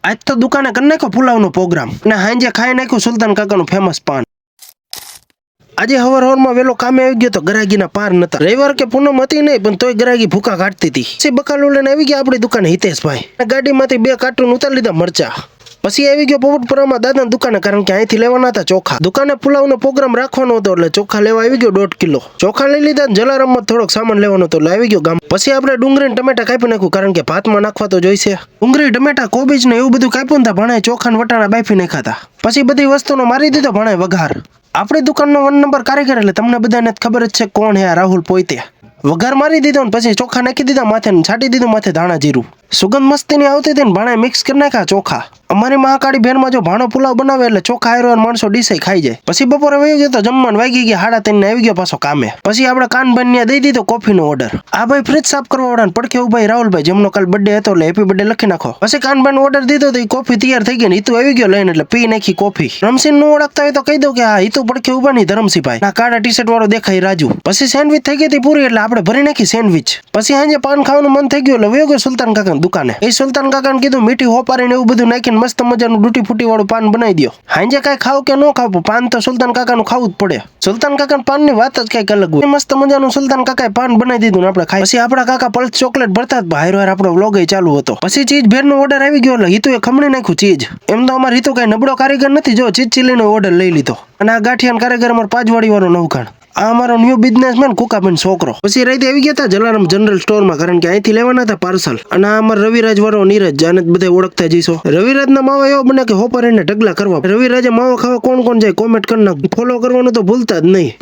આજ તો દુકાને કરી નાખ્યો પુલાવનો પ્રોગ્રામ ને હાંજે ખાઈ નાખ્યું સુલતાન કાકાનું ફેમસ પાન. આજે હવારમાં વેલો કામે આવી ગયો તો ગરાગીના પાર નતા. રવિવાર કે પૂનમ હતી નહીં પણ તોય ગરાગી ભૂકા કાઢતી હતી. પછી બકાલો લઈને આવી ગયા આપણી દુકાને હિતેશભાઈ. ગાડીમાંથી 2 કાર્ટૂન ઉતારી લીધા મરચા. પછી આવી ગયો પોપટપુરામાં દાદાની દુકાને, કારણ કે અહીંથી લેવાના હતા ચોખા. દુકાને પુલાવનો પ્રોગ્રામ રાખવાનો હતો એટલે ચોખા લેવા આવી ગયો 1.5 કિલો. ચોખા લઈ લીધા ને જલારામમાં થોડોક સામાન લેવાનો હતો એટલે આવી ગયો ગામ. પછી આપણે ડુંગળી ને ટમેટા કાપી નાખ્યું, કારણ કે ભાતમાં નાખવા તો જોઈશે. ડુંગળી ટમેટા કોબીજ ને એવું બધું કાપ્યું ને ભાણે ચોખા ને વટાણા બાફી નાખ્યા. પછી બધી વસ્તુનો મારી દીધો ભાણે વઘાર. આપણી દુકાનનો 1 નંબર કારીગર એટલે તમને બધાને ખબર જ છે કોણ હે આ રાહુલ પોઈતે. વઘાર મારી દીધો ને પછી ચોખા નાખી દીધા માથે ને છાંટી દીધું માથે ધાણા જીરું. સુગંધ મસ્તીની આવતી હતી ને ભાણે મિક્સ કરી નાખ્યા ચોખા. અમારી મહાકાળી ભેરમાં જો ભાણો પુલાવ બનાવે એટલે ચોખા આયરો માણસો ડીસે ખાઈ જાય. પછી બપોરે વહી ગયો તો જમવાનું વાગી ગયા 3:30 ને આવી ગયો પાછો કામે. પછી આપણે કાનભાઈ દઈ દીધો કોફીનો ઓર્ડર. આ ભાઈ ફ્રીજ સાફ કરવા વાળા ને પડખે ઉભાઈ રાહુલભાઈ, જેમનો કાલ બર્થડે હતો એટલે હેપી બર્થડે લખી નાખો. પછી કાનભાઈ ઓર્ડર દીધો તો કોફી તૈયાર થઈ ગઈ ને હિતુ આવી ગયો લઈને એટલે પી નાખી કોફી. રમસીન નું ઓળખતા હોય તો કહી દઉં કે હા હિતુ પડખે ઉભા નહીં ધરમસિંહભાઈ. આ કાળા ટી-શર્ટ વાળો દેખાય રાજુ. પછી સેન્ડવિચ થઈ ગઈ હતી પૂરી એટલે આપણે ભરી નાખી સેન્ડવિચ. પછી સાંજે પાન ખાવાનું મન થઈ ગયું એટલે વયો ગયો સુલતાન કાકાની દુકાને. એ સુલતાન કાકાને કીધું મીઠી હોપારીને એવું બધું નાખીને મસ્ત મજાનું ડૂટી ફૂટી વાળું પાન બનાવી દો. હાંજે કઈ ખાવ કે ન ખાવ પાન તો સુલતાન કાકાનું ખાવું જ પડે. સુલતાન કાકાના પાનની વાત જ કઈક અલગ હોય. મસ્ત મજાનું સુલતાન કાકાએ પાન બનાવી દીધું ને આપણે ખાઈ. પછી આપણા કાકા પલ્સ ચોકલેટ ભરતા જ હારો આપણો વ્લોગ ચાલુ હતો. પછી ચીઝ ભેરનો ઓર્ડર આવી ગયો એટલે હિતુએ ખમણી નાખ્યું ચીઝ. એમ તો અમારે હિતુ કઈ નબળો કારીગર નથી, જો ચીઝ ચીલીનો ઓર્ડર લઈ લીધો. અને આ ગાંઠિયાનો કારીગર અમારો 5 વાળી વાળો નવખાણ. આ અમારો ન્યુ બિઝનેસમેન કુકાબેન છોકરો. પછી રાતે આવી ગયા હતા જલારામ જનરલ સ્ટોરમાં, કારણ કે અહીંથી લેવાના હતા પાર્સલ. અને આ અમારો રવિરાજ વાળો નીરજ, આને બધા ઓળખતા જઈશો. રવિરાજના માવા એવો બને કે હોપરીને ઢગલા કરવા. રવિરાજે માવો ખાવા કોણ જાય કોમેન્ટ કરી નાખ. ફોલો કરવાનું તો ભૂલતા જ નહીં.